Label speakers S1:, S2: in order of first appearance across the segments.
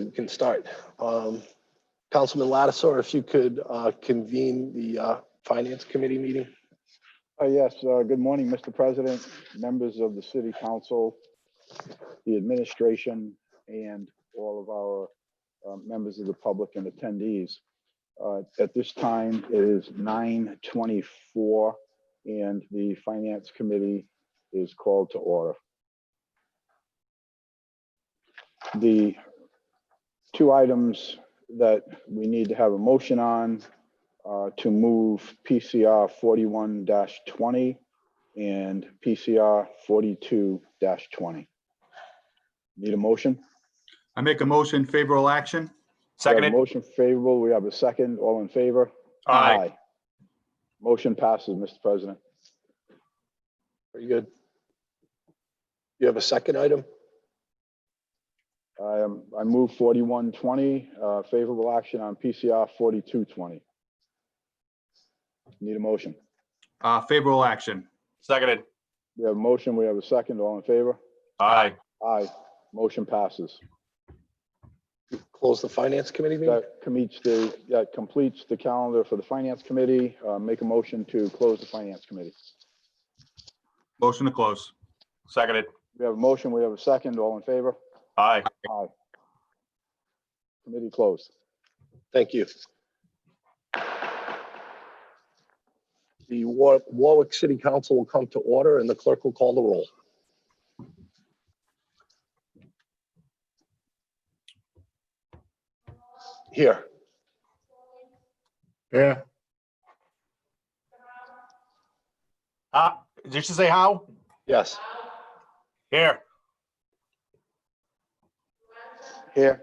S1: we can start. Councilman Lattisaw, if you could convene the Finance Committee meeting.
S2: Yes, good morning, Mr. President, members of the City Council, the administration, and all of our members of the public and attendees. At this time, it is 9:24, and the Finance Committee is called to order. The two items that we need to have a motion on to move PCR 41-20 and PCR 42-20. Need a motion?
S3: I make a motion, favorable action.
S4: Seconded.
S2: Motion favorable. We have a second. All in favor?
S4: Aye.
S2: Motion passes, Mr. President.
S1: Very good. You have a second item?
S2: I move 41-20, favorable action on PCR 42-20. Need a motion?
S3: Favorable action.
S4: Seconded.
S2: We have a motion. We have a second. All in favor?
S4: Aye.
S2: Aye. Motion passes.
S1: Close the Finance Committee meeting?
S2: That completes the calendar for the Finance Committee. Make a motion to close the Finance Committee.
S3: Motion to close.
S4: Seconded.
S2: We have a motion. We have a second. All in favor?
S4: Aye.
S2: Aye. Committee closed.
S1: Thank you. The Warwick City Council will come to order and the clerk will call the roll. Here.
S4: Yeah. Did you say how?
S1: Yes.
S4: Here.
S2: Here.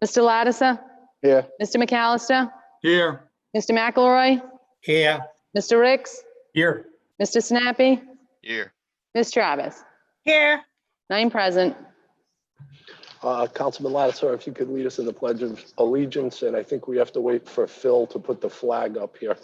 S5: Mr. Lattisaw,
S2: Here.
S5: Mr. McAllister,
S3: Here.
S5: Mr. McElroy,
S4: Here.
S5: Mr. Ricks,
S4: Here.
S5: Mr. Snappy,
S6: Here.
S5: Ms. Travis.
S7: Here.
S5: 9 present.
S1: Councilman Lattisaw, if you could lead us in the Pledge of Allegiance, and I think we have to wait for Phil to put the flag up here.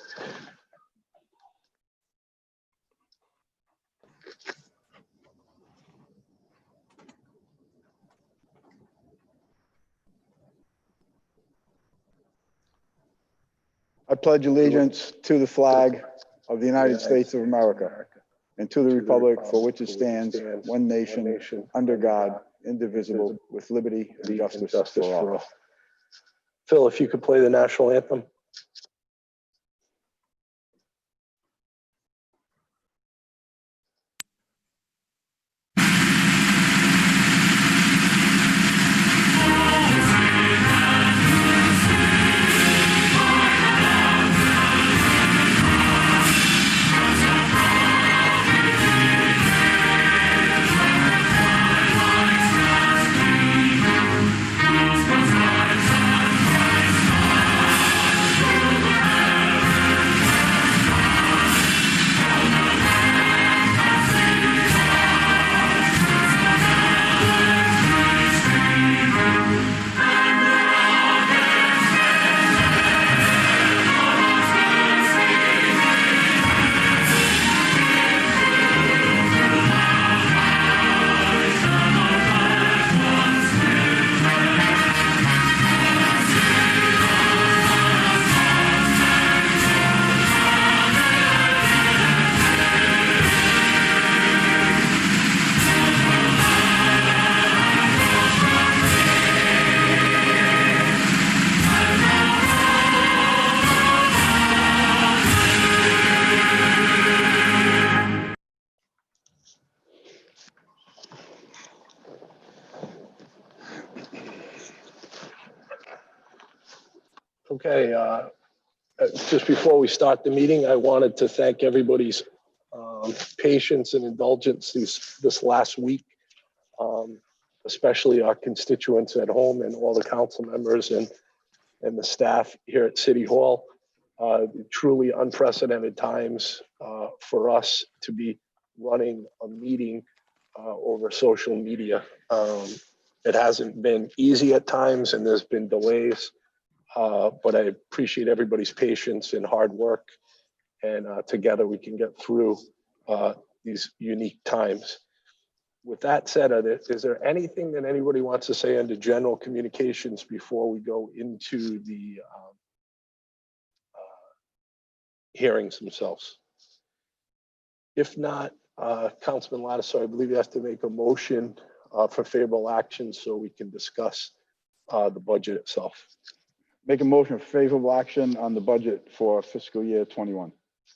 S2: I pledge allegiance to the flag of the United States of America and to the republic for which it stands, one nation, under God, indivisible, with liberty and justice for all.
S1: Phil, if you could play the national anthem. Okay, just before we start the meeting, I wanted to thank everybody's patience and indulgence this last week, especially our constituents at home and all the council members and the staff here at City Hall. Truly unprecedented times for us to be running a meeting over social media. It hasn't been easy at times and there's been delays. But I appreciate everybody's patience and hard work, and together we can get through these unique times. with that said, is there anything that anybody wants to say under general communications before we go into the hearings themselves? If not, Councilman Lattiser, I believe you have to make a motion for favorable action so we can discuss the budget itself.
S2: Make a motion for favorable action on the budget for fiscal year 21.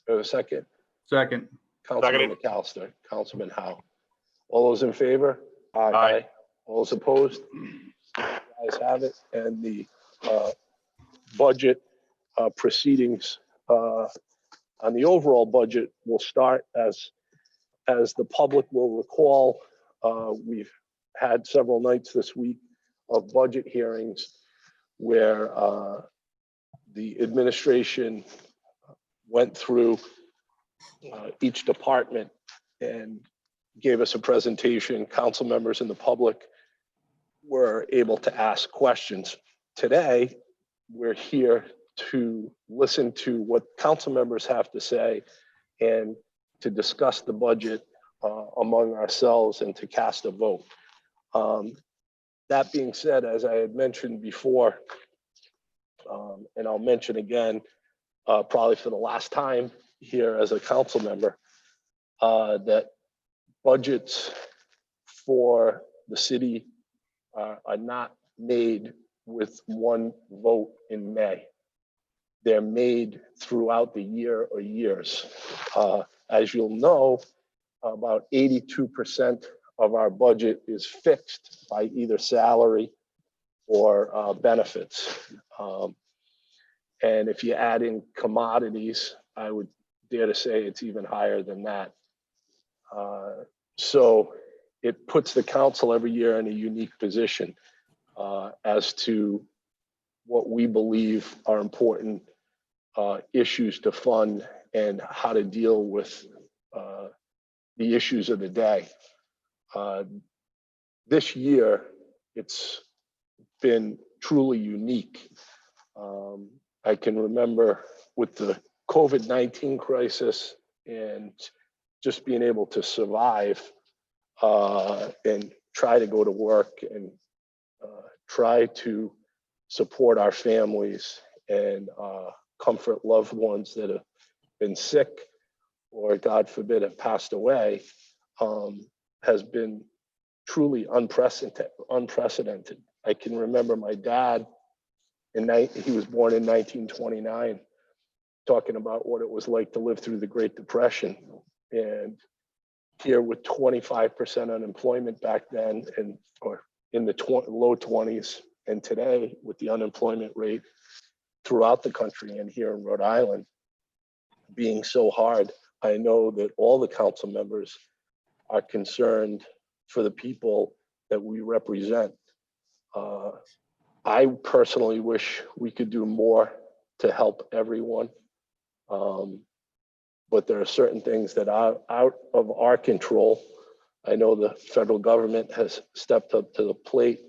S1: A second,
S3: Second.
S1: Councilman McAllister, Councilman Howe. All those in favor?
S4: Aye.
S1: All those opposed? Ayes have it, and the budget proceedings on the overall budget will start as the public will recall. We've had several nights this week of budget hearings where the administration went through each department and gave us a presentation. Council members and the public were able to ask questions. Today, we're here to listen to what council members have to say and to discuss the budget among ourselves and to cast a vote. That being said, as I had mentioned before, and I'll mention again, probably for the last time here as a council member, that budgets for the city are not made with one vote in May. They're made throughout the year or years. As you'll know, about 82% of our budget is fixed by either salary or benefits. And if you add in commodities, I would dare to say it's even higher than that. So it puts the council every year in a unique position as to what we believe are important issues to fund and how to deal with the issues of the day. This year, it's been truly unique. I can remember with the COVID-19 crisis and just being able to survive and try to go to work and try to support our families and comfort loved ones that have been sick or, God forbid, have passed away, has been truly unprecedented. I can remember my dad, he was born in 1929, talking about what it was like to live through the Great Depression. And here with 25% unemployment back then, or in the low 20s, and today with the unemployment rate throughout the country and here in Rhode Island being so hard, I know that all the council members are concerned for the people that we represent. I personally wish we could do more to help everyone. But there are certain things that are out of our control. I know the federal government has stepped up to the plate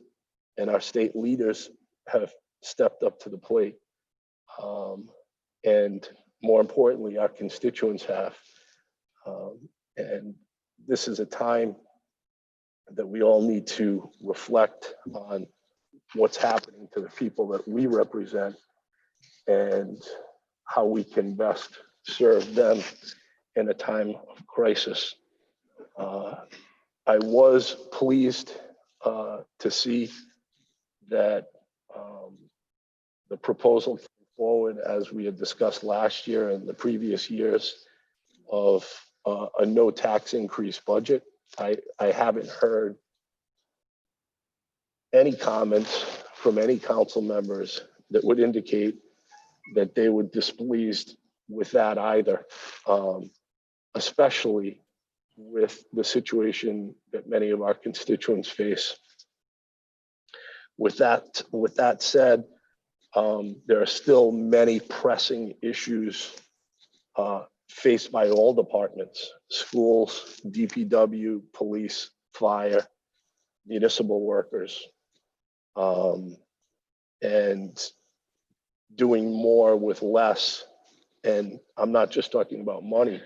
S1: and our state leaders have stepped up to the plate. And more importantly, our constituents have. And this is a time that we all need to reflect on what's happening to the people that we represent and how we can best serve them in a time of crisis. I was pleased to see that the proposal came forward, as we had discussed last year and the previous years, of a no tax increase budget. I haven't heard any comments from any council members that would indicate that they were displeased with that either, especially with the situation that many of our constituents face. With that said, there are still many pressing issues faced by all departments: schools, DPW, police, fire, municipal workers, and doing more with less. And I'm not just talking about money,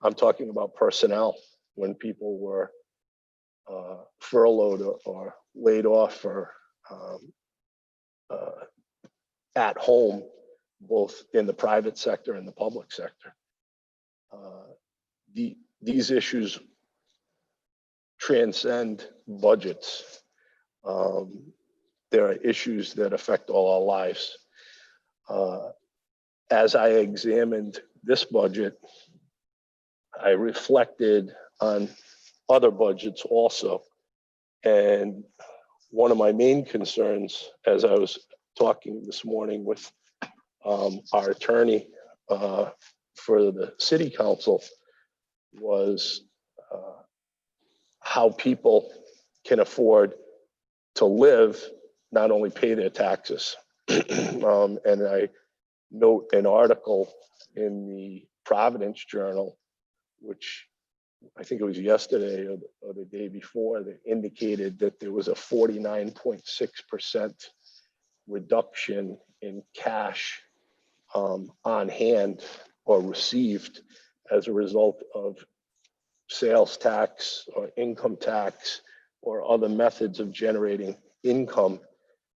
S1: I'm talking about personnel. When people were furloughed or laid off or at home, both in the private sector and the public sector. These issues transcend budgets. There are issues that affect all our lives. As I examined this budget, I reflected on other budgets also. And one of my main concerns, as I was talking this morning with our attorney for the city council, was how people can afford to live, not only pay their taxes. And I note an article in the Providence Journal, which I think it was yesterday or the day before, that indicated that there was a 49.6% reduction in cash on hand or received as a result of sales tax or income tax or other methods of generating income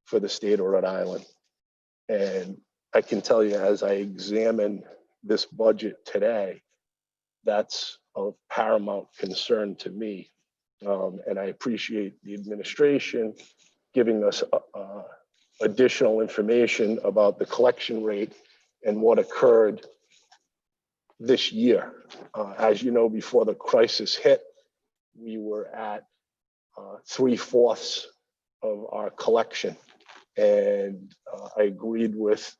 S1: for the state of Rhode Island. And I can tell you, as I examine this budget today, that's of paramount concern to me. And I appreciate the administration giving us additional information about the collection rate and what occurred this year. As you know, before the crisis hit, we were at 3/4 of our collection. And I agreed with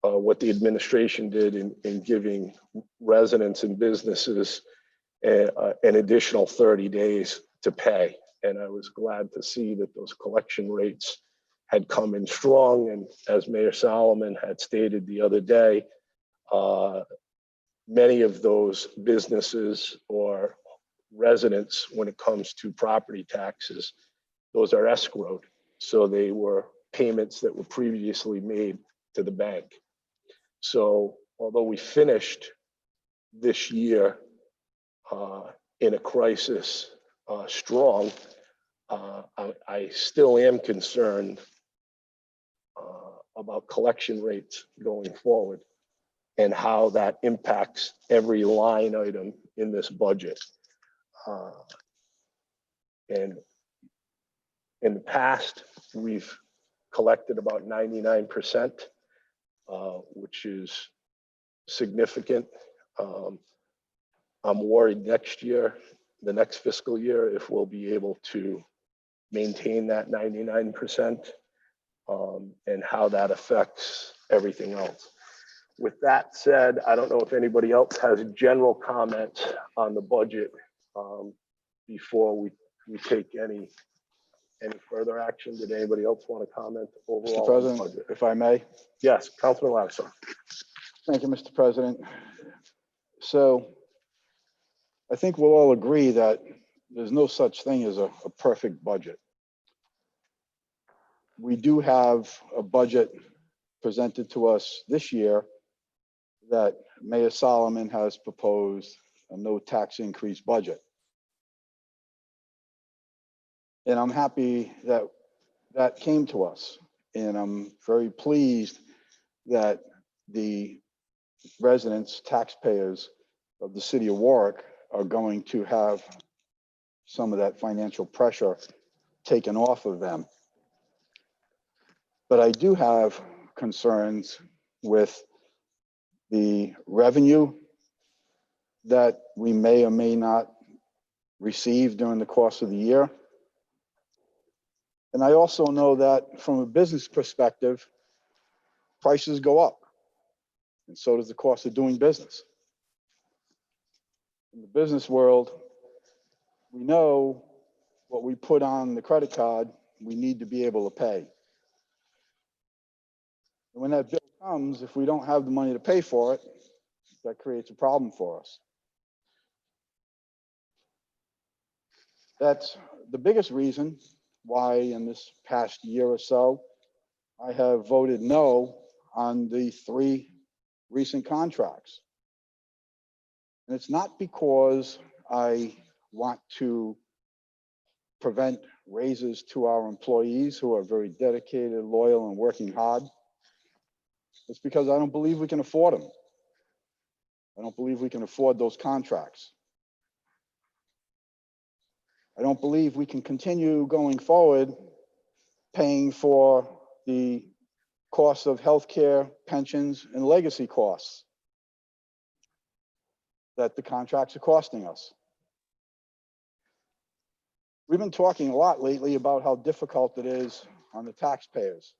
S1: what the administration did in giving residents and businesses an additional 30 days to pay. And I was glad to see that those collection rates had come in strong. And as Mayor Solomon had stated the other day, many of those businesses or residents, when it comes to property taxes, those are escrowed. So they were payments that were previously made to the bank. So although we finished this year in a crisis strong, I still am concerned about collection rates going forward and how that impacts every line item in this budget. And in the past, we've collected about 99%, which is significant. I'm worried next year, the next fiscal year, if we'll be able to maintain that 99%, and how that affects everything else. With that said, I don't know if anybody else has a general comment on the budget before we take any further action. Did anybody else want to comment overall?
S2: Mr. President, if I may.
S1: Yes, Councilman Lattiser.
S2: Thank you, Mr. President. So I think we'll all agree that there's no such thing as a perfect budget. We do have a budget presented to us this year that Mayor Solomon has proposed a no tax increase budget. And I'm happy that that came to us. And I'm very pleased that the residents, taxpayers of the city of Warwick are going to have some of that financial pressure taken off of them. But I do have concerns with the revenue that we may or may not receive during the course of the year. And I also know that from a business perspective, prices go up, and so does the cost of doing business. In the business world, we know what we put on the credit card, we need to be able to pay. And when that bill comes, if we don't have the money to pay for it, that creates a problem for us. That's the biggest reason why in this past year or so, I have voted no on the 3 recent contracts. And it's not because I want to prevent raises to our employees who are very dedicated, loyal, and working hard. It's because I don't believe we can afford them. I don't believe we can afford those contracts. I don't believe we can continue going forward paying for the cost of healthcare, pensions, and legacy costs that the contracts are costing us. We've been talking a lot lately about how difficult it is on the taxpayers,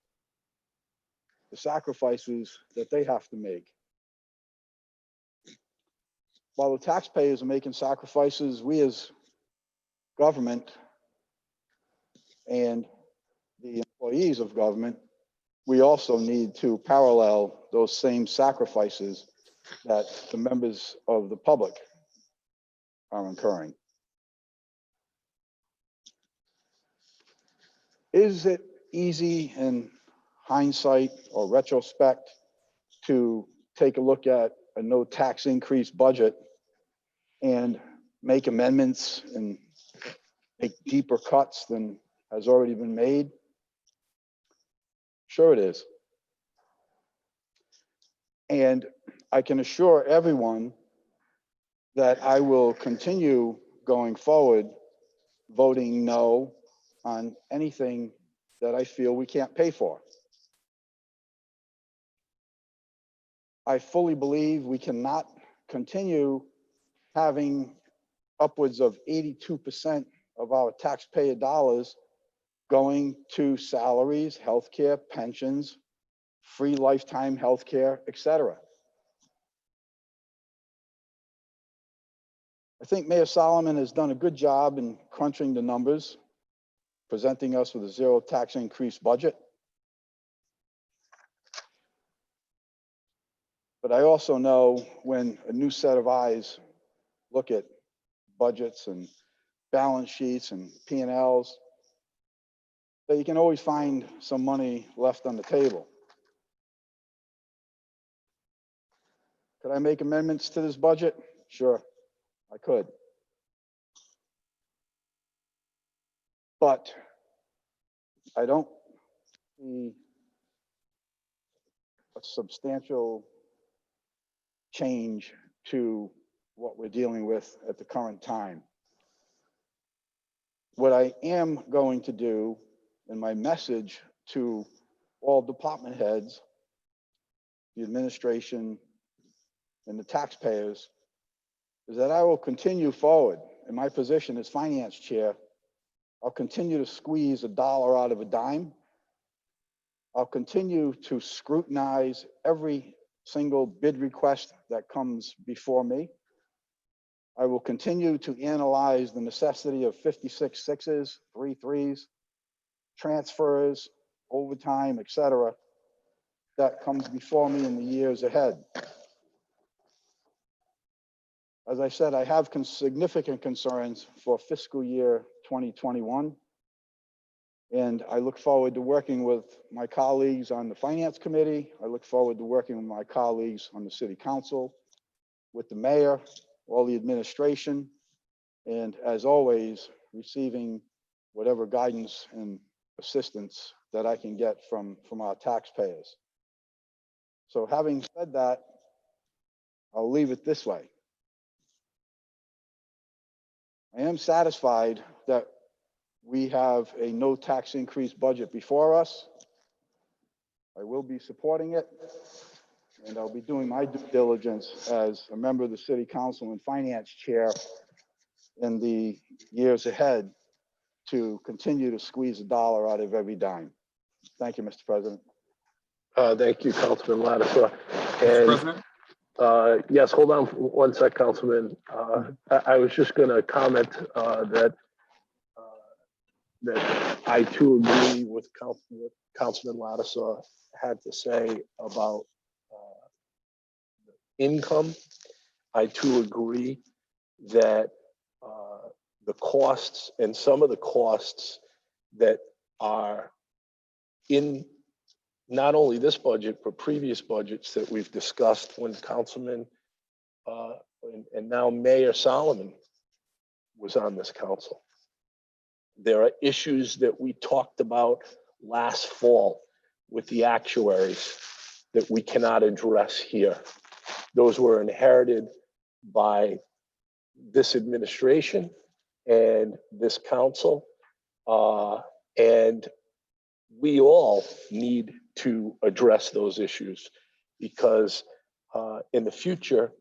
S2: the sacrifices that they have to make. While the taxpayers are making sacrifices, we as government and the employees of government, we also need to parallel those same sacrifices that the members of the public are incurring. Is it easy in hindsight or retrospect to take a look at a no tax increase budget and make amendments and make deeper cuts than has already been made? Sure it is. And I can assure everyone that I will continue going forward voting no on anything that I feel we can't pay for. I fully believe we cannot continue having upwards of 82% of our taxpayer dollars going to salaries, healthcare, pensions, free lifetime healthcare, etc. I think Mayor Solomon has done a good job in crunching the numbers, presenting us with a zero tax increase budget. But I also know when a new set of eyes look at budgets and balance sheets and P&Ls, that you can always find some money left on the table. Could I make amendments to this budget? Sure, I could. But I don't see a substantial change to what we're dealing with at the current time. What I am going to do, and my message to all department heads, the administration, and the taxpayers, is that I will continue forward in my position as finance chair. I'll continue to squeeze a dollar out of a dime. I'll continue to scrutinize every single bid request that comes before me. I will continue to analyze the necessity of 56 sixes, 3 threes, transfers, overtime, etc., that comes before me in the years ahead. As I said, I have significant concerns for fiscal year 2021. And I look forward to working with my colleagues on the Finance Committee. I look forward to working with my colleagues on the City Council, with the mayor, all the administration, and as always, receiving whatever guidance and assistance that I can get from our taxpayers. So having said that, I'll leave it this way. I am satisfied that we have a no tax increase budget before us. I will be supporting it, and I'll be doing my due diligence as a member of the City Council and Finance Chair in the years ahead to continue to squeeze a dollar out of every dime. Thank you, Mr. President.
S1: Thank you, Councilman Lattiser.
S3: Mr.
S1: And
S3: President?
S1: yes, hold on one sec, Councilman. I was just going to comment that I too agree with what Councilman Lattiser had to say about income. I too agree that the costs and some of the costs that are in not only this budget, but previous budgets that we've discussed when Councilman and now Mayor Solomon was on this council. There are issues that we talked about last fall with the actuaries that we cannot address here. Those were inherited by this administration and this council. And we all need to address those issues because in the future,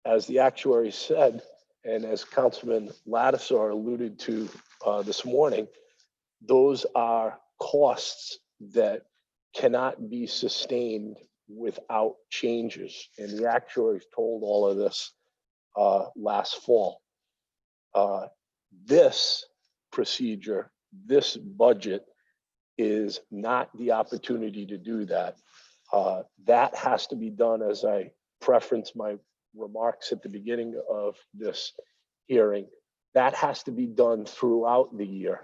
S1: as the actuary said, and as Councilman Lattisaw alluded to this morning, those are costs that cannot be sustained without changes. And the actuaries told all of this last fall. This procedure, this budget is not the opportunity to do that. That has to be done, as I preferenced my remarks at the beginning of this hearing, that has to be done throughout the year,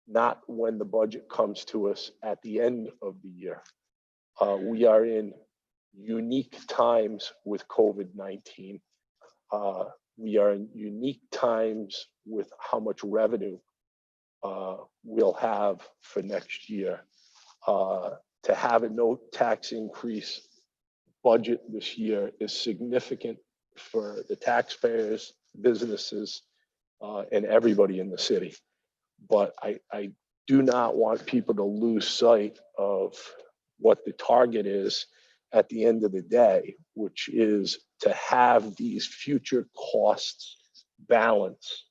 S1: not when the budget comes to us at the end of the year. We are in unique times with COVID-19. We are in unique times with how much revenue we'll have for next year. To have a no tax increase budget this year is significant for the taxpayers, businesses, and everybody in the city. But I do not want people to lose sight of what the target is at the end of the day, which is to have these future costs balanced.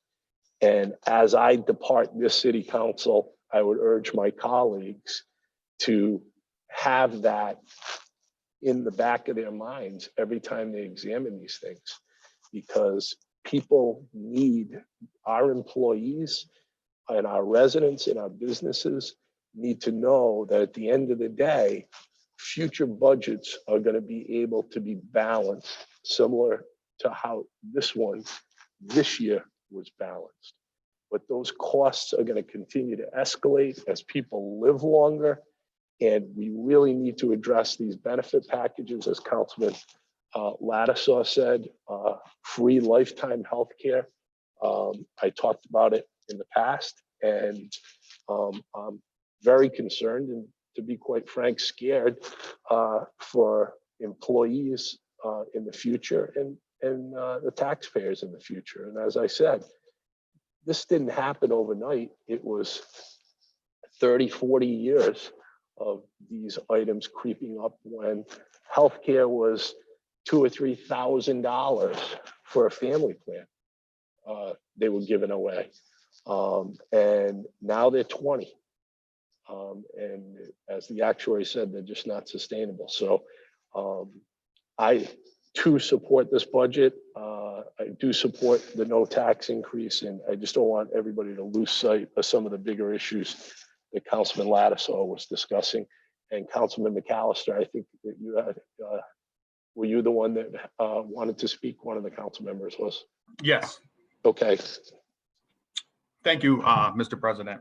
S1: And as I depart this city council, I would urge my colleagues to have that in the back of their minds every time they examine these things, because people need, our employees and our residents and our businesses need to know that at the end of the day, future budgets are going to be able to be balanced, similar to how this year was balanced. But those costs are going to continue to escalate as people live longer. And we really need to address these benefit packages, as Councilman Lattisaw said, free lifetime health care. I talked about it in the past, and I'm very concerned and, to be quite frank, scared for employees in the future and the taxpayers in the future. And as I said, this didn't happen overnight. It was 30, 40 years of these items creeping up when healthcare was $2,000 or $3,000 for a family plan. They were given away, and now they're 20. And as the actuary said, they're just not sustainable. So I too support this budget. I do support the no tax increase, and I just don't want everybody to lose sight of some of the bigger issues that Councilman Lattisaw was discussing. And Councilman McAllister, I think that you had, were you the one that wanted to speak? One of the council members was.
S3: Yes.
S1: Okay.
S3: Thank you, Mr. President.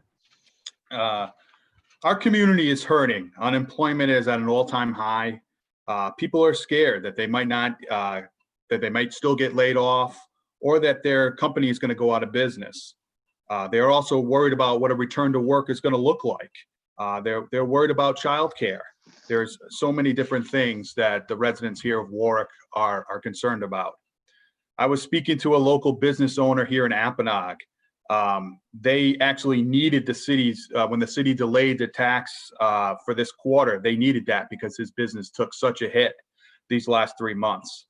S3: Our community is hurting. Unemployment is at an all-time high. People are scared that they might not, that they might still get laid off, or that their company is going to go out of business. They're also worried about what a return to work is going to look like. They're worried about childcare. There's so many different things that the residents here of Warwick are concerned about. I was speaking to a local business owner here in Apponaug. They actually needed the city's, when the city delayed the tax for this quarter, they needed that because his business took such a hit these last 3 months.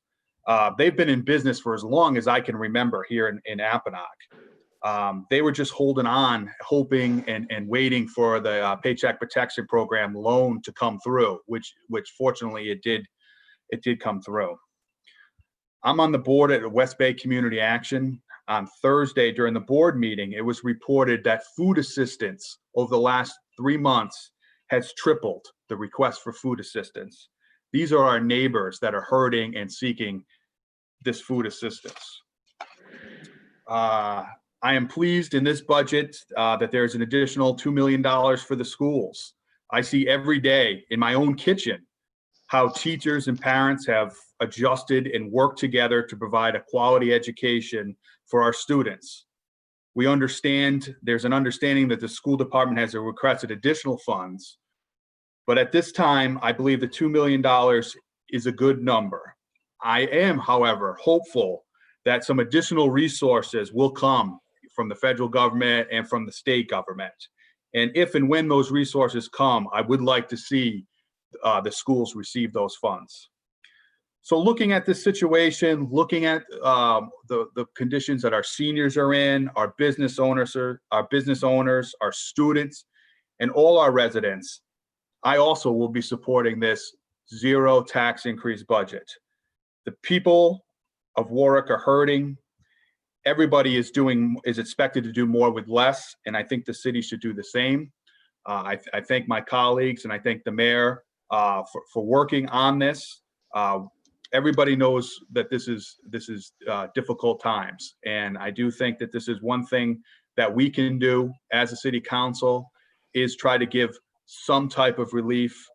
S3: They've been in business for as long as I can remember here in Apponaug. They were just holding on, hoping and waiting for the Paycheck Protection Program loan to come through, which fortunately it did come through. I'm on the board at West Bay Community Action. On Thursday during the board meeting, it was reported that food assistance over the last 3 months has tripled the request for food assistance. These are our neighbors that are hurting and seeking this food assistance. I am pleased in this budget that there's an additional $2 million for the schools. I see every day in my own kitchen how teachers and parents have adjusted and worked together to provide a quality education for our students. We understand, there's an understanding that the school department has requested additional funds. But at this time, I believe the $2 million is a good number. I am, however, hopeful that some additional resources will come from the federal government and from the state government. And if and when those resources come, I would like to see the schools receive those funds. So looking at this situation, looking at the conditions that our seniors are in, our business owners, our students, and all our residents, I also will be supporting this zero tax increase budget. The people of Warwick are hurting. Everybody is expected to do more with less, and I think the city should do the same. I thank my colleagues and I thank the mayor for working on this. Everybody knows that this is difficult times, and I do think that this is one thing that we can do as a city council is try to give some type of relief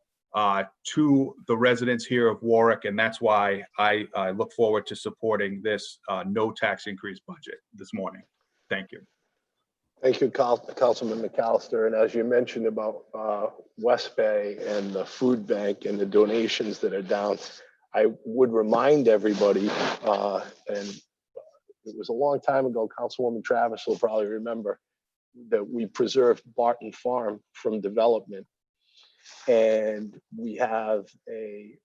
S3: to the residents here of Warwick, and that's why I look forward to supporting this no tax increase budget this morning. Thank you.
S1: Thank you, Councilman McAllister. And as you mentioned about West Bay and the food bank and the donations that are down, I would remind everybody, and it was a long time ago, Councilwoman Travis will probably remember, that we preserved Barton Farm from development. And we have a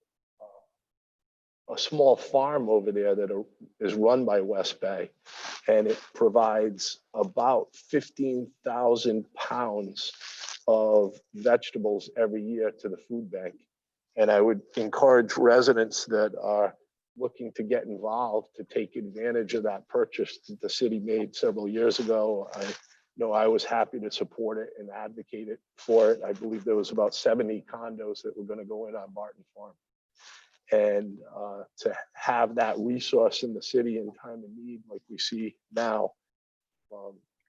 S1: small farm over there that is run by West Bay, and it provides about 15,000 pounds of vegetables every year to the food bank. And I would encourage residents that are looking to get involved to take advantage of that purchase that the city made several years ago. I know I was happy to support it and advocate it for it. I believe there was about 70 condos that were going to go in on Barton Farm. And to have that resource in the city in time of need like we see now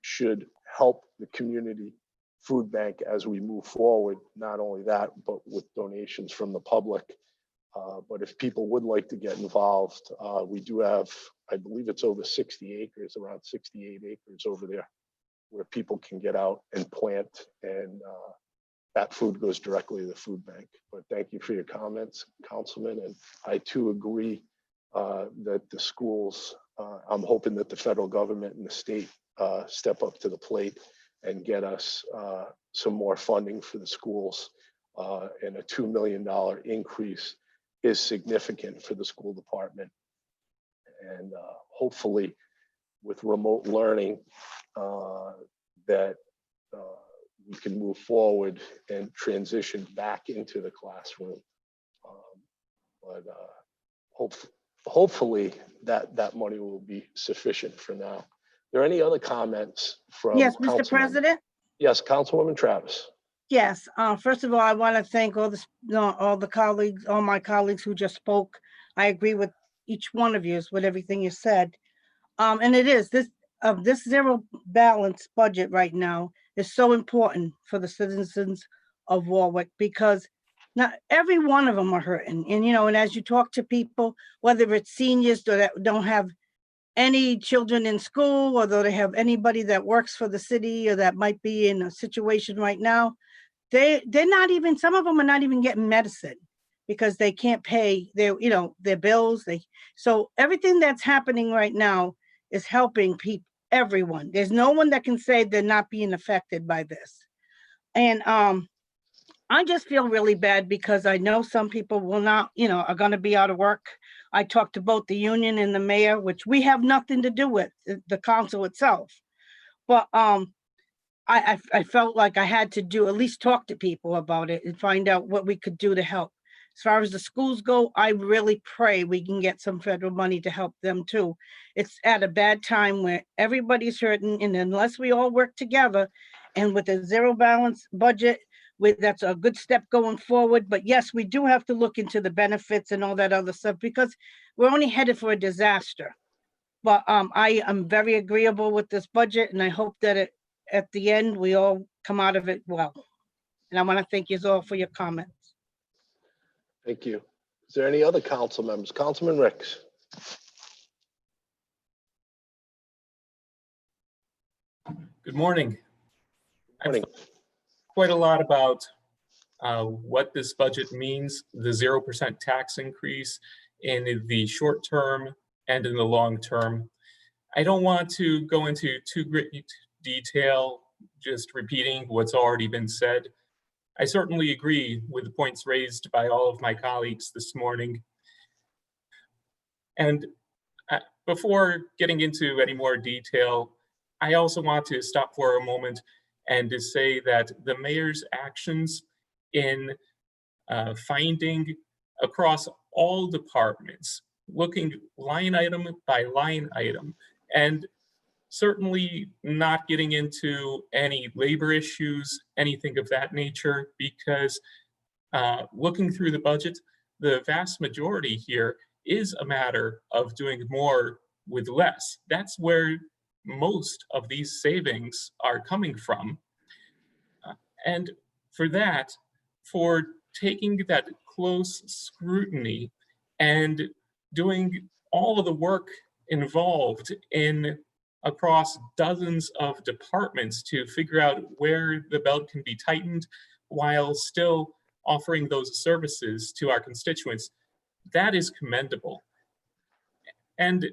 S1: should help the community food bank as we move forward. Not only that, but with donations from the public. But if people would like to get involved, we do have, I believe it's over 60 acres, around 68 acres over there, where people can get out and plant, and that food goes directly to the food bank. But thank you for your comments, Councilman. And I too agree that the schools, I'm hoping that the federal government and the state step up to the plate and get us some more funding for the schools. And a $2 million increase is significant for the school department. And hopefully with remote learning, that we can move forward and transition back into the classroom. Hopefully that money will be sufficient for now. Are there any other comments from?
S6: Yes, Mr. President?
S1: Yes, Councilwoman Travis.
S6: Yes, first of all, I want to thank all the colleagues, all my colleagues who just spoke. I agree with each one of you with everything you said. And it is this zero balance budget right now is so important for the citizens of Warwick, because not every one of them are hurting. And, and as you talk to people, whether it's seniors that don't have any children in school, or though they have anybody that works for the city or that might be in a situation right now, they're not even, some of them are not even getting medicine because they can't pay their bills. So everything that's happening right now is helping everyone. There's no one that can say they're not being affected by this. And I just feel really bad because I know some people will not, are going to be out of work. I talked to both the union and the mayor, which we have nothing to do with, the council itself. But I felt like I had to at least talk to people about it and find out what we could do to help. As far as the schools go, I really pray we can get some federal money to help them too. It's at a bad time where everybody's hurting, and unless we all work together, and with a zero balance budget, that's a good step going forward. But yes, we do have to look into the benefits and all that other stuff, because we're only headed for a disaster. But I am very agreeable with this budget, and I hope that at the end, we all come out of it well. And I want to thank you all for your comments.
S1: Thank you. Is there any other council members? Councilman Ricks.
S7: Good morning.
S1: Morning.
S7: Quite a lot about what this budget means, the 0% tax increase in the short term and in the long term. I don't want to go into too great detail, just repeating what's already been said. I certainly agree with the points raised by all of my colleagues this morning. And before getting into any more detail, I also want to stop for a moment and to say that the mayor's actions in finding across all departments, looking line item by line item, and certainly not getting into any labor issues, anything of that nature, because looking through the budget, the vast majority here is a matter of doing more with less. That's where most of these savings are coming from. And for that, for taking that close scrutiny and doing all of the work involved in across dozens of departments to figure out where the belt can be tightened while still offering those services to our constituents, that is commendable. And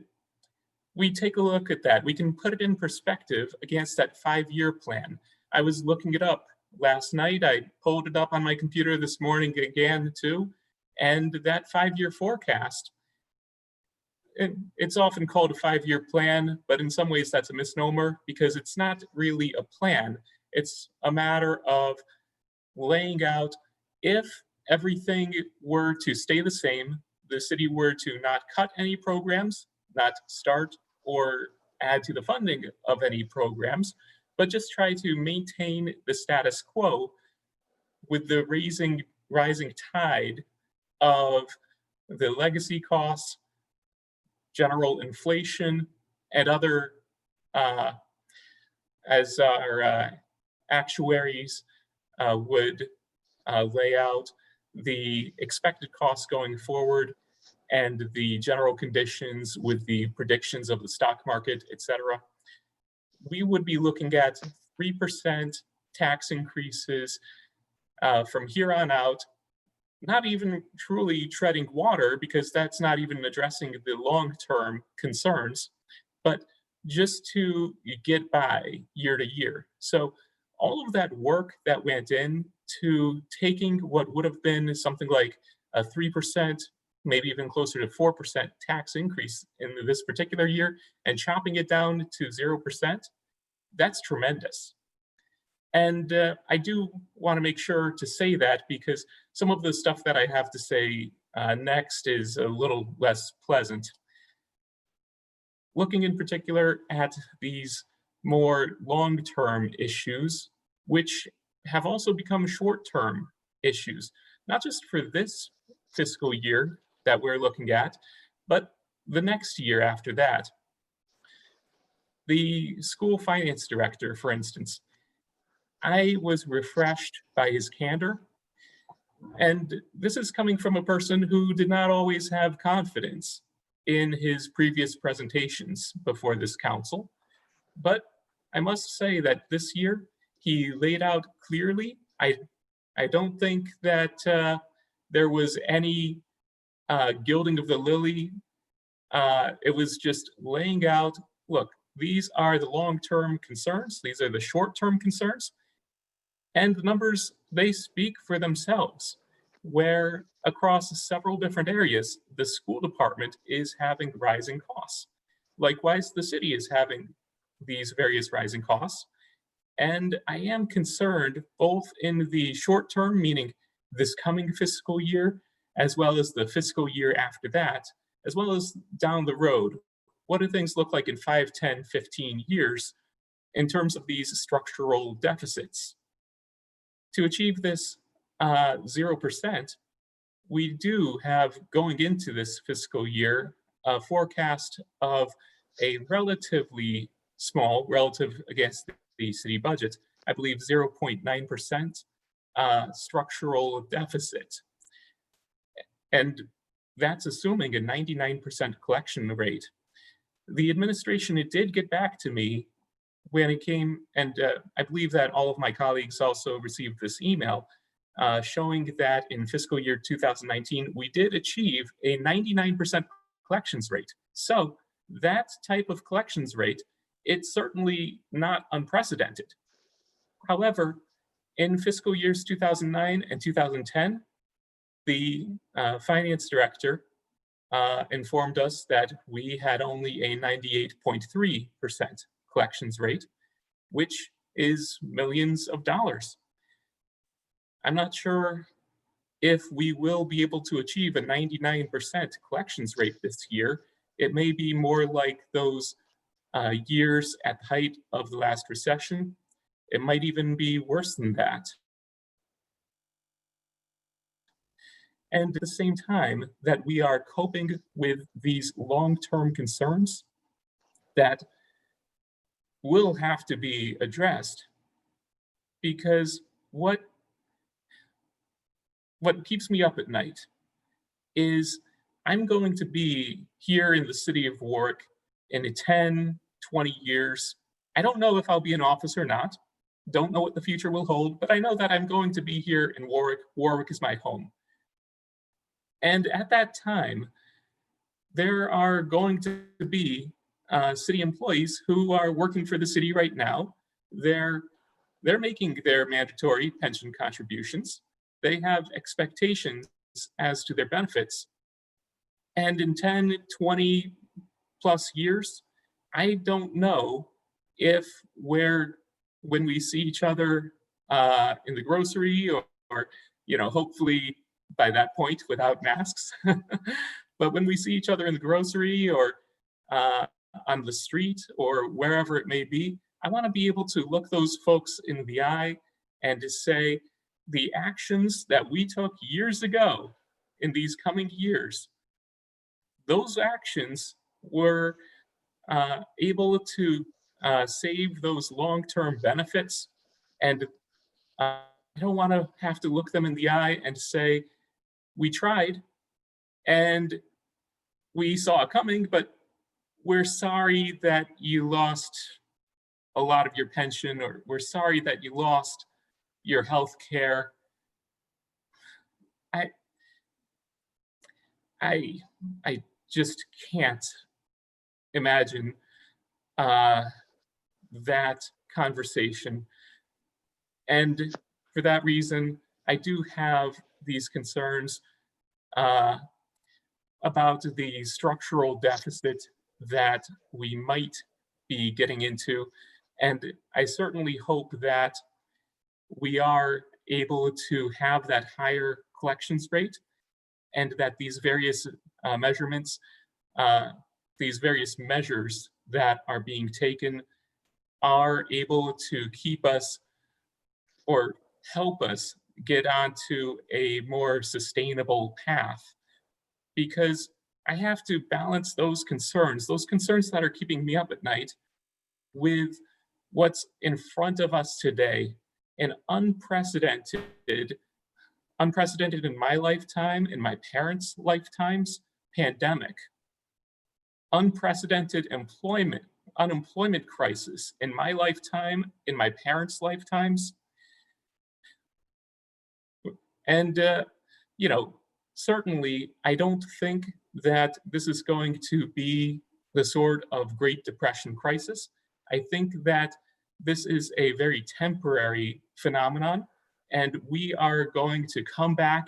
S7: we take a look at that. We can put it in perspective against that 5-year plan. I was looking it up last night. I pulled it up on my computer this morning again too. And that 5-year forecast, it's often called a 5-year plan, but in some ways that's a misnomer because it's not really a plan. It's a matter of laying out if everything were to stay the same, the city were to not cut any programs, not start or add to the funding of any programs, but just try to maintain the status quo with the rising tide of the legacy costs, general inflation, and other, as our actuaries would lay out, the expected costs going forward and the general conditions with the predictions of the stock market, et cetera. We would be looking at 3% tax increases from here on out, not even truly treading water because that's not even addressing the long-term concerns, but just to get by year to year. So all of that work that went in to taking what would have been something like a 3%, maybe even closer to 4% tax increase in this particular year and chopping it down to 0%, that's tremendous. And I do want to make sure to say that because some of the stuff that I have to say next is a little less pleasant. Looking in particular at these more long-term issues, which have also become short-term issues, not just for this fiscal year that we're looking at, but the next year after that. The school finance director, for instance, I was refreshed by his candor. And this is coming from a person who did not always have confidence in his previous presentations before this council. But I must say that this year, he laid out clearly. I don't think that there was any gilding of the lily. It was just laying out, look, these are the long-term concerns. These are the short-term concerns. And the numbers, they speak for themselves, where across several different areas, the school department is having rising costs. Likewise, the city is having these various rising costs. And I am concerned both in the short term, meaning this coming fiscal year, as well as the fiscal year after that, as well as down the road. What do things look like in 5, 10, 15 years in terms of these structural deficits? To achieve this 0%, we do have, going into this fiscal year, a forecast of a relatively small, relative against the city budget, I believe 0.9% structural deficit. And that's assuming a 99% collection rate. The administration, it did get back to me when it came, and I believe that all of my colleagues also received this email, showing that in fiscal year 2019, we did achieve a 99% collections rate. So that type of collections rate, it's certainly not unprecedented. However, in fiscal years 2009 and 2010, the finance director informed us that we had only a 98.3% collections rate, which is millions of dollars. I'm not sure if we will be able to achieve a 99% collections rate this year. It may be more like those years at the height of the last recession. It might even be worse than that. And at the same time that we are coping with these long-term concerns that will have to be addressed, because what keeps me up at night is I'm going to be here in the city of Warwick in 10, 20 years. I don't know if I'll be in office or not. Don't know what the future will hold, but I know that I'm going to be here in Warwick. Warwick is my home. And at that time, there are going to be city employees who are working for the city right now. They're making their mandatory pension contributions. They have expectations as to their benefits. And in 10, 20 plus years, I don't know if when we see each other in the grocery or hopefully by that point without masks, but when we see each other in the grocery or on the street or wherever it may be, I want to be able to look those folks in the eye and to say the actions that we took years ago in these coming years, those actions were able to save those long-term benefits. And I don't want to have to look them in the eye and say, we tried and we saw it coming, but we're sorry that you lost a lot of your pension, or we're sorry that you lost your health care. I just can't imagine that conversation. And for that reason, I do have these concerns about the structural deficit that we might be getting into. And I certainly hope that we are able to have that higher collections rate, and that these various measurements, these various measures that are being taken are able to keep us or help us get onto a more sustainable path. Because I have to balance those concerns that are keeping me up at night, with what's in front of us today, an unprecedented in my lifetime, in my parents' lifetimes, pandemic, unprecedented unemployment crisis in my lifetime, in my parents' lifetimes. And, certainly I don't think that this is going to be the sort of Great Depression crisis. I think that this is a very temporary phenomenon, and we are going to come back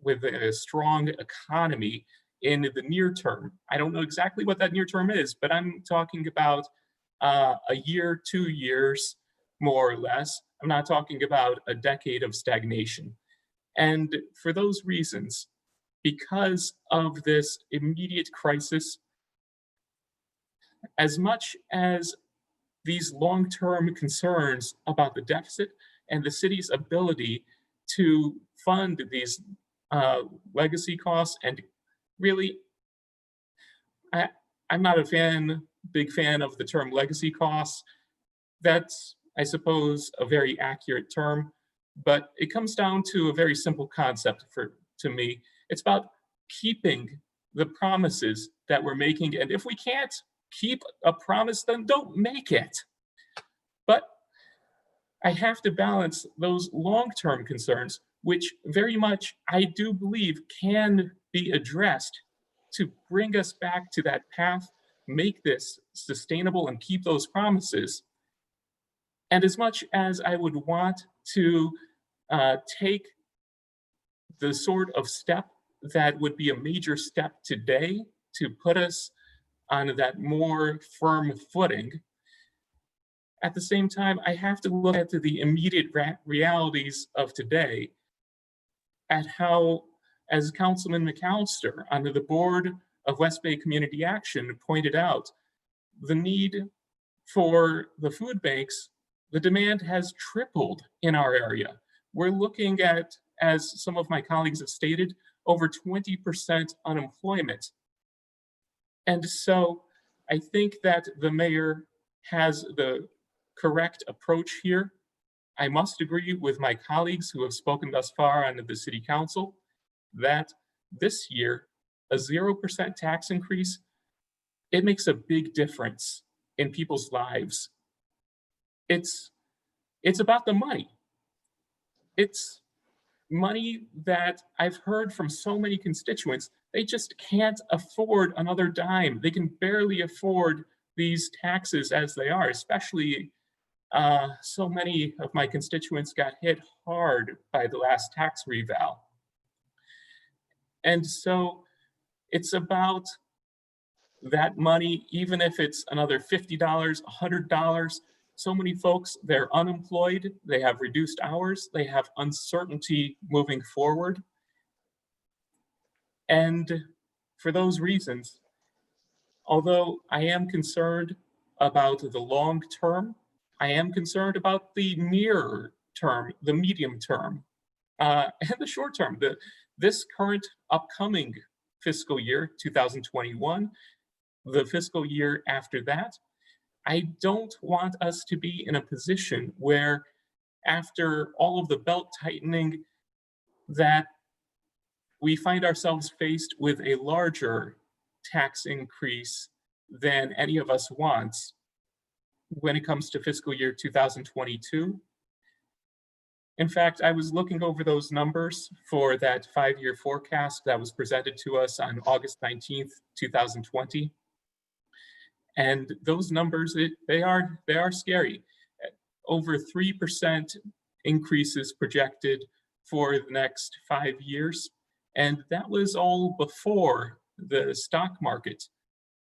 S7: with a strong economy in the near term. I don't know exactly what that near term is, but I'm talking about a year, 2 years, more or less. I'm not talking about a decade of stagnation. And for those reasons, because of this immediate crisis, as much as these long-term concerns about the deficit and the city's ability to fund these legacy costs, and really, I'm not a big fan of the term legacy costs. That's, I suppose, a very accurate term, but it comes down to a very simple concept to me. It's about keeping the promises that we're making, and if we can't keep a promise, then don't make it. I have to balance those long-term concerns, which very much I do believe can be addressed to bring us back to that path, make this sustainable and keep those promises. And as much as I would want to take the sort of step that would be a major step today to put us on that more firm footing, at the same time, I have to look at the immediate realities of today, at how, as Councilman McAllister under the board of West Bay Community Action pointed out, the need for the food banks, the demand has tripled in our area. We're looking at, as some of my colleagues have stated, over 20% unemployment. And so I think that the mayor has the correct approach here. I must agree with my colleagues who have spoken thus far on the city council that this year, a 0% tax increase, it makes a big difference in people's lives. It's about the money. It's money that I've heard from so many constituents, they just can't afford another dime. They can barely afford these taxes as they are, especially so many of my constituents got hit hard by the last tax reval. And so it's about that money, even if it's another $50, $100. So many folks, they're unemployed, they have reduced hours, they have uncertainty moving forward. And for those reasons, although I am concerned about the long term, I am concerned about the near term, the medium term, and the short term. This current upcoming fiscal year, 2021, the fiscal year after that, I don't want us to be in a position where after all of the belt tightening that we find ourselves faced with a larger tax increase than any of us wants when it comes to fiscal year 2022. In fact, I was looking over those numbers for that 5-year forecast that was presented to us on August 19th, 2020. And those numbers, they are scary. Over 3% increases projected for the next 5 years. And that was all before the stock market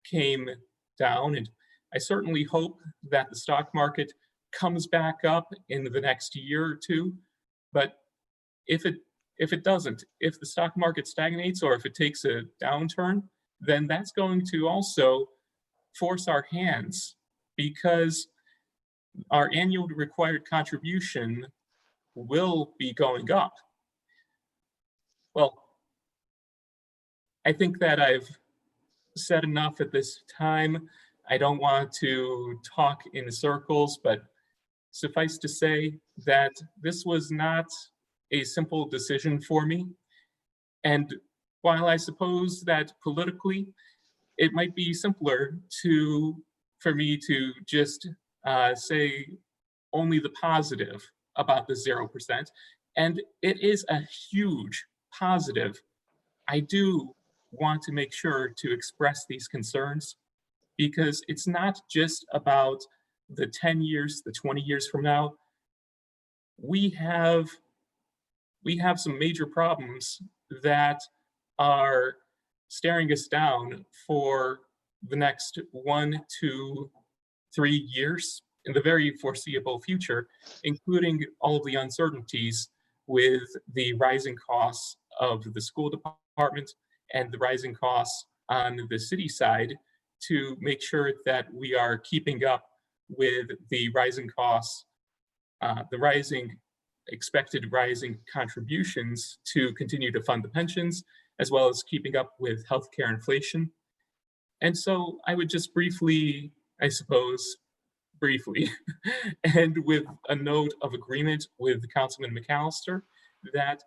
S7: came down. And I certainly hope that the stock market comes back up in the next year or two. But if it doesn't, if the stock market stagnates or if it takes a downturn, then that's going to also force our hands, because our annual required contribution will be going up. Well, I think that I've said enough at this time. I don't want to talk in circles, but suffice to say that this was not a simple decision for me. And while I suppose that politically, it might be simpler for me to just say only the positive about the 0%. And it is a huge positive. I do want to make sure to express these concerns, because it's not just about the 10 years, the 20 years from now. We have some major problems that are staring us down for the next 1 to 3 years in the very foreseeable future, including all of the uncertainties with the rising costs of the school department and the rising costs on the city side, to make sure that we are keeping up with the rising costs, the expected rising contributions to continue to fund the pensions, as well as keeping up with healthcare inflation. And so I would just briefly, I suppose, and with a note of agreement with Councilman McAllister, that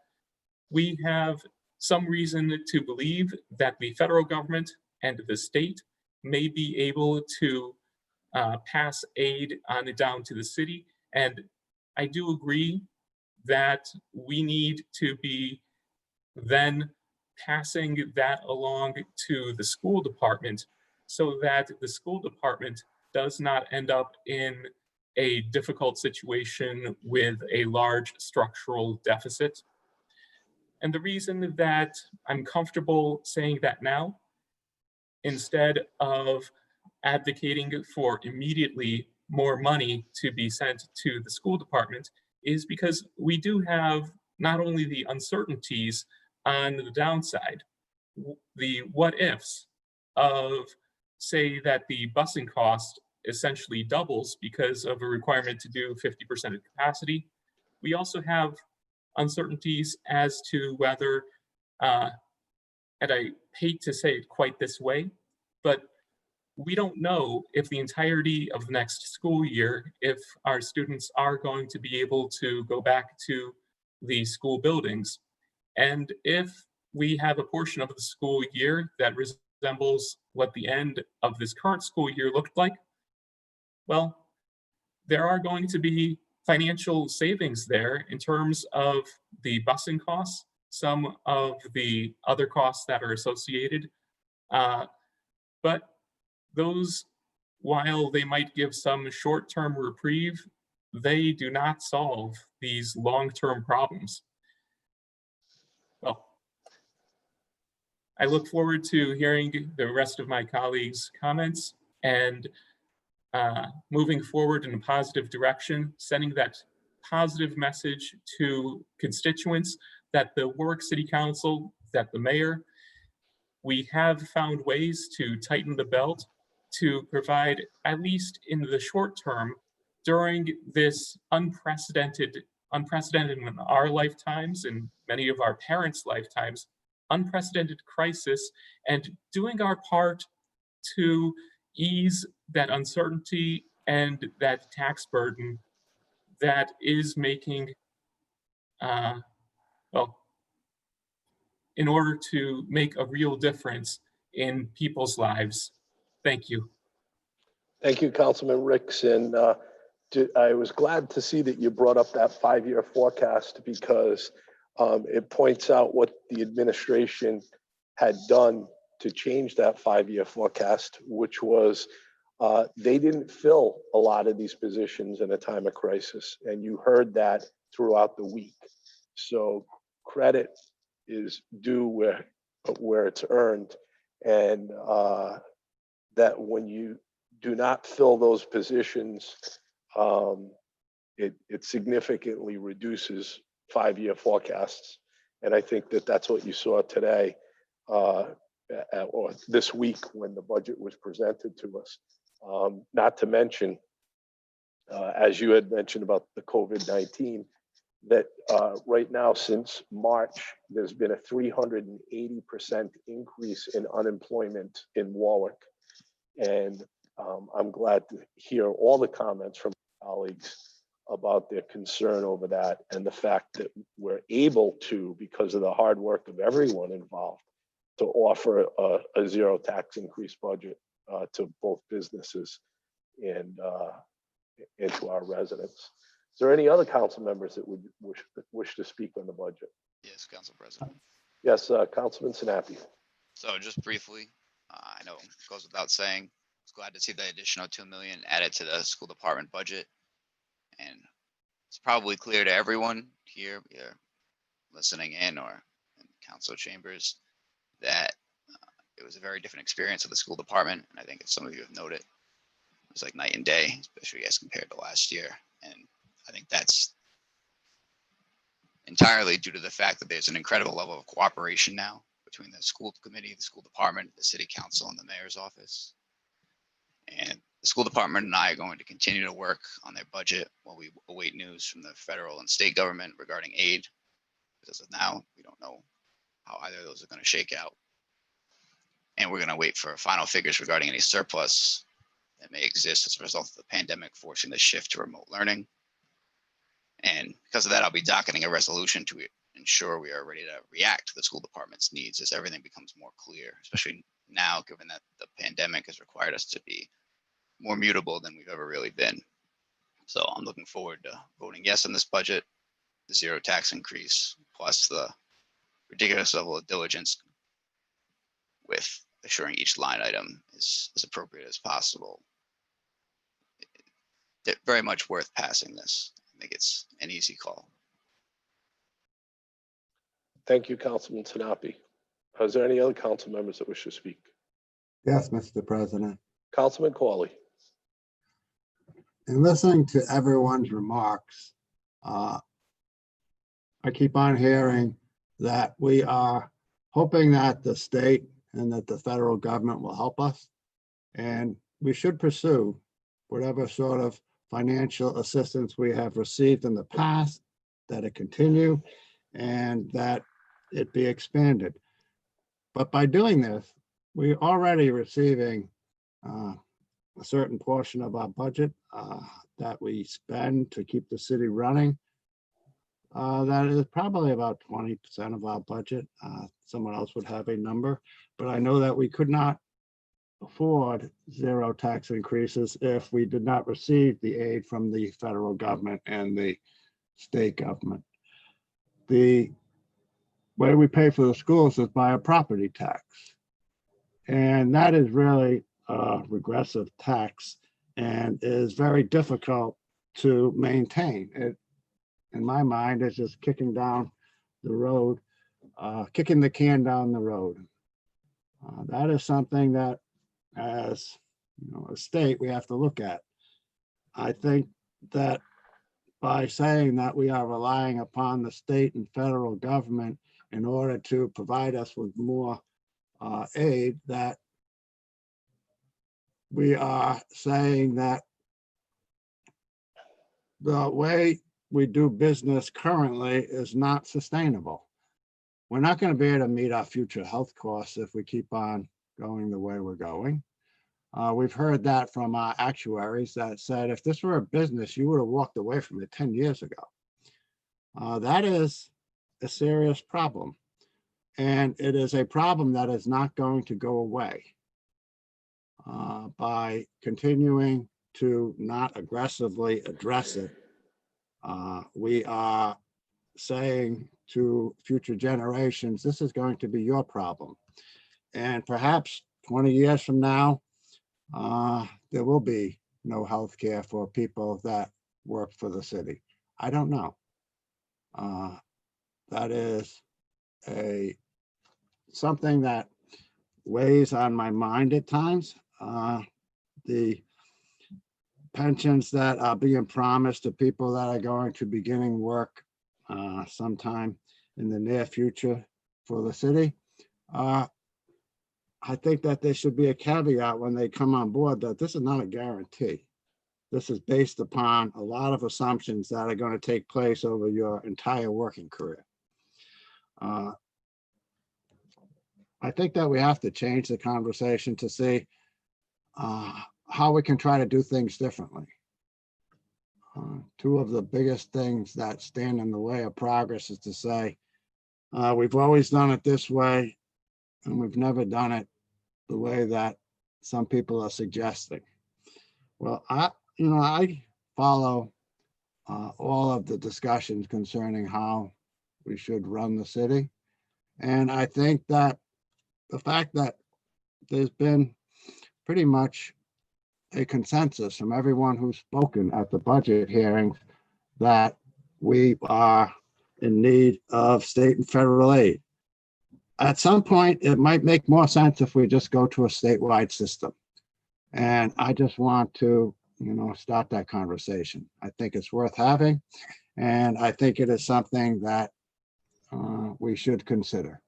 S7: we have some reason to believe that the federal government and the state may be able to pass aid on down to the city. And I do agree that we need to be then passing that along to the school department so that the school department does not end up in a difficult situation with a large structural deficit. And the reason that I'm comfortable saying that now, instead of advocating for immediately more money to be sent to the school department, is because we do have not only the uncertainties on the downside, the what ifs of, say, that the busing cost essentially doubles because of a requirement to do 50% of capacity. We also have uncertainties as to whether, and I hate to say it quite this way, but we don't know if the entirety of the next school year, if our students are going to be able to go back to the school buildings. And if we have a portion of the school year that resembles what the end of this current school year looked like, well, there are going to be financial savings there in terms of the busing costs, some of the other costs that are associated. But those, while they might give some short-term reprieve, they do not solve these long-term problems. Well, I look forward to hearing the rest of my colleagues' comments and moving forward in a positive direction, sending that positive message to constituents that the Warwick City Council, that the mayor, we have found ways to tighten the belt to provide, at least in the short term, during this unprecedented in our lifetimes and many of our parents' lifetimes, unprecedented crisis, and doing our part to ease that uncertainty and that tax burden that is making, well, in order to make a real difference in people's lives. Thank you.
S1: Thank you, Councilman Ricks. And I was glad to see that you brought up that 5-year forecast because it points out what the administration had done to change that 5-year forecast, which was they didn't fill a lot of these positions in a time of crisis. And you heard that throughout the week. So credit is due where it's earned. And that when you do not fill those positions, it significantly reduces 5-year forecasts. And I think that that's what you saw today or this week when the budget was presented to us. Not to mention, as you had mentioned about the COVID-19, that right now since March, there's been a 380% increase in unemployment in Warwick. And I'm glad to hear all the comments from colleagues about their concern over that and the fact that we're able to, because of the hard work of everyone involved, to offer a zero tax increase budget to both businesses and to our residents. Is there any other council members that would wish to speak on the budget?
S8: Yes, Council President.
S1: Yes, Councilman Sinapi.
S8: So just briefly, I know it goes without saying, I was glad to see the additional $2 million added to the school department budget. And it's probably clear to everyone here, either listening in or in council chambers, that it was a very different experience with the school department. And I think as some of you have noted, it was like night and day, especially as compared to last year. And I think that's entirely due to the fact that there's an incredible level of cooperation now between the school committee, the school department, the city council, and the mayor's office. And the school department and I are going to continue to work on their budget while we await news from the federal and state government regarding aid. Because of now, we don't know how either of those are going to shake out. And we're going to wait for final figures regarding any surplus that may exist as a result of the pandemic forcing the shift to remote learning. And because of that, I'll be docketing a resolution to ensure we are ready to react to the school department's needs as everything becomes more clear, especially now, given that the pandemic has required us to be more mutable than we've ever really been. So I'm looking forward to voting yes on this budget, the zero tax increase, plus the ridiculous level of diligence with assuring each line item is as appropriate as possible. Very much worth passing this. I think it's an easy call.
S1: Thank you, Councilman Sinapi. Is there any other council members that wish to speak?
S9: Yes, Mr. President.
S1: Councilman Corley.
S9: In listening to everyone's remarks, I keep on hearing that we are hoping that the state and that the federal government will help us. And we should pursue whatever sort of financial assistance we have received in the past, that it continue and that it be expanded. But by doing this, we're already receiving a certain portion of our budget that we spend to keep the city running. That is probably about 20% of our budget. Someone else would have a number, but I know that we could not afford zero tax increases if we did not receive the aid from the federal government and the state government. The way we pay for the schools is by a property tax. And that is really a regressive tax and is very difficult to maintain. It, in my mind, is just kicking down the road, kicking the can down the road. That is something that, as you know, a state, we have to look at. I think that by saying that we are relying upon the state and federal government in order to provide us with more aid, that we are saying that the way we do business currently is not sustainable. We're not going to be able to meet our future health costs if we keep on going the way we're going. We've heard that from our actuaries that said, if this were a business, you would have walked away from it 10 years ago. That is a serious problem. And it is a problem that is not going to go away by continuing to not aggressively address it. We are saying to future generations, this is going to be your problem. And perhaps 20 years from now, there will be no health care for people that work for the city. I don't know. That is something that weighs on my mind at times. The pensions that are being promised to people that are going to be beginning work sometime in the near future for the city. I think that there should be a caveat when they come on board that this is not a guarantee. This is based upon a lot of assumptions that are going to take place over your entire working career. I think that we have to change the conversation to see how we can try to do things differently. Two of the biggest things that stand in the way of progress is to say, we've always done it this way, and we've never done it the way that some people are suggesting. Well, I follow all of the discussions concerning how we should run the city. And I think that the fact that there's been pretty much a consensus from everyone who's spoken at the budget hearings that we are in need of state and federal aid. At some point, it might make more sense if we just go to a statewide system. And I just want to, start that conversation. I think it's worth having, and I think it is something that we should consider.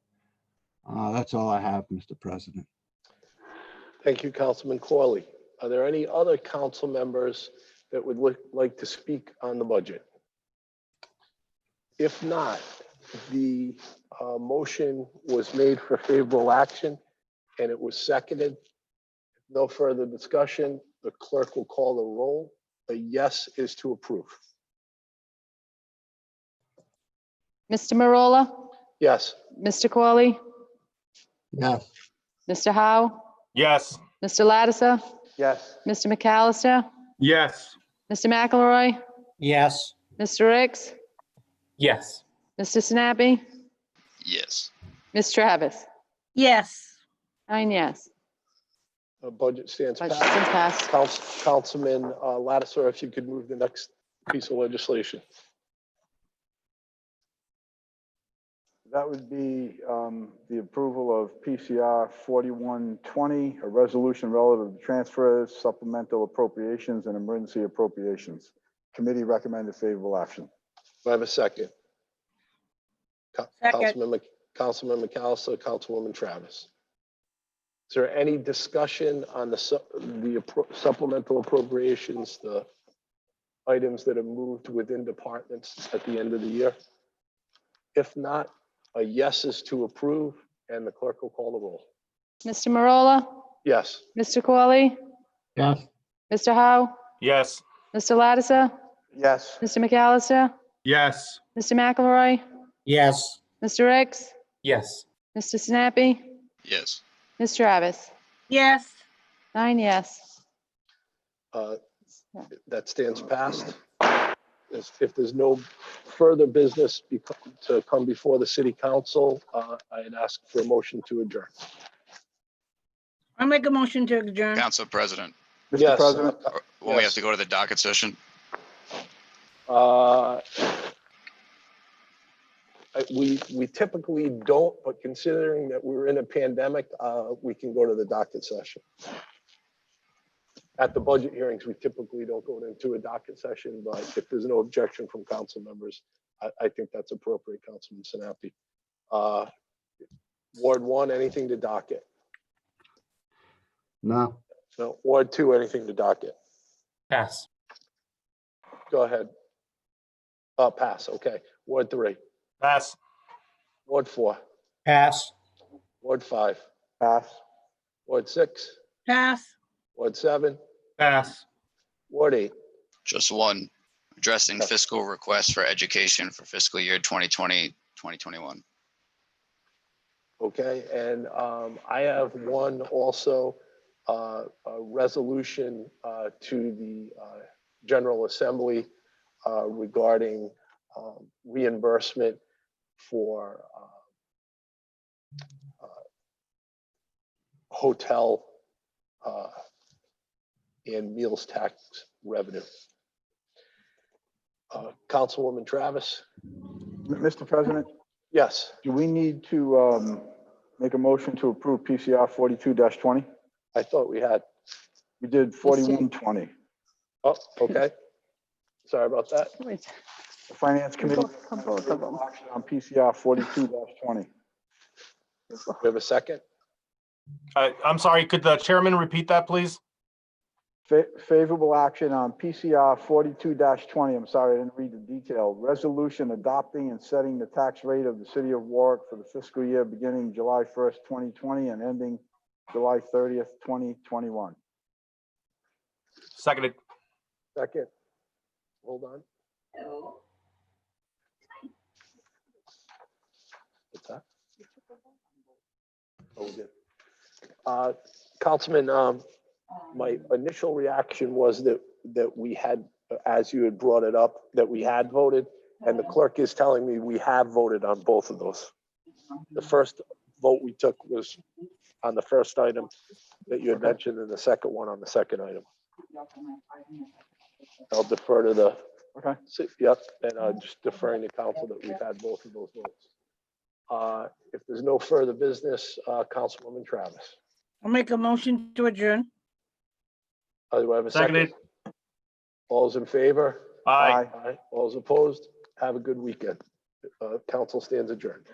S9: That's all I have, Mr. President.
S1: Thank you, Councilman Corley. Are there any other council members that would like to speak on the budget? If not, the motion was made for favorable action and it was seconded. No further discussion. The clerk will call the roll. A yes is to approve.
S5: Mr. Marola,
S1: Yes.
S5: Mr. Corley,
S9: Yes.
S5: Mr. Howe,
S4: Yes.
S5: Mr. Lattiser,
S1: Yes.
S5: Mr. McAllister,
S3: Yes.
S5: Mr. McElroy,
S4: Yes.
S5: Mr. Ricks,
S7: Yes.
S5: Mr. Sinapi,
S8: Yes.
S5: Ms. Travis.
S6: Yes.
S5: 9 yes.
S1: Budget stands
S5: Budget stands
S1: passed.
S5: passed.
S1: Councilman Lattiser, if you could move the next piece of legislation.
S2: That would be the approval of PCR 4120, a resolution relative to transfers, supplemental appropriations, and emergency appropriations. Committee recommended favorable action.
S1: Do I have a second?
S6: Second.
S1: Councilman McAllister, Councilwoman Travis. Is there any discussion on the supplemental appropriations, the items that are moved within departments at the end of the year? If not, a yes is to approve, and the clerk will call the roll.
S5: Mr. Marola,
S1: Yes.
S5: Mr. Corley,
S9: yes,
S5: Mr. Howe,
S4: Yes.
S5: Mr. Lattiser,
S2: Yes.
S5: Mr. McAllister,
S3: Yes.
S5: Mr. McElroy,
S4: Yes.
S5: Mr. Ricks,
S7: Yes.
S5: Mr. Sinapi,
S8: Yes.
S5: Ms. Travis.
S6: Yes.
S5: 9 yes.
S1: That stands passed. If there's no further business to come before the city council, I'd ask for a motion to adjourn.
S6: I make a motion to adjourn.
S8: Council President,
S2: Mr.
S1: Yes,
S2: President,
S8: when we have
S1: Yes.
S8: to go to the docket session,
S1: We typically don't, but considering that we're in a pandemic, we can go to the docket session. At the budget hearings, we typically don't go into a docket session, but if there's no objection from council members, I think that's appropriate, Councilman Sinapi. Ward 1, anything to docket?
S9: no,
S1: No. Ward 2, anything to docket?
S7: Pass.
S1: Go ahead. Pass, okay. Ward 3,
S4: Pass.
S1: Ward 4,
S4: Pass.
S1: Ward 5,
S2: pass.
S1: Ward 6,
S6: Pass.
S1: Ward 7,
S3: Pass.
S1: Ward 8.
S8: just one, addressing fiscal requests for education for fiscal year 2020, 2021.
S1: Okay, and I have one also, a resolution to the General Assembly regarding reimbursement for hotel and meals tax revenue. Councilwoman Travis?
S2: Mr. President,
S1: Yes,
S2: do we need to make a motion to approve PCR 42-20?
S1: I thought we had.
S2: We did 4120.
S1: Oh, okay. Sorry about that.
S5: Wait.
S2: The Finance Committee
S5: Both of them.
S2: action on PCR 42-20.
S1: We have a second?
S4: I'm sorry, could the chairman repeat that, please?
S2: Favorable action on PCR 42-20. I'm sorry, I didn't read the detail. Resolution adopting and setting the tax rate of the city of Warwick for the fiscal year beginning July 1st, 2020 and ending July 30th, 2021.
S4: Seconded.
S1: Second. Hold on. What's that? Oh, we did. Councilman, my initial reaction was that we had, as you had brought it up, that we had voted, and the clerk is telling me we have voted on both of those. The first vote we took was on the first item that you had mentioned, and the second one on the second item. I'll defer to the,
S2: Okay.
S1: yep, and just deferring to council that we've had both of those votes. If there's no further business, Councilwoman Travis.
S6: I'll make a motion to adjourn.
S1: Do I have a second?
S4: Seconded.
S1: All's in favor?
S4: Aye.
S1: Aye. All's opposed? Have a good weekend. Council stands adjourned.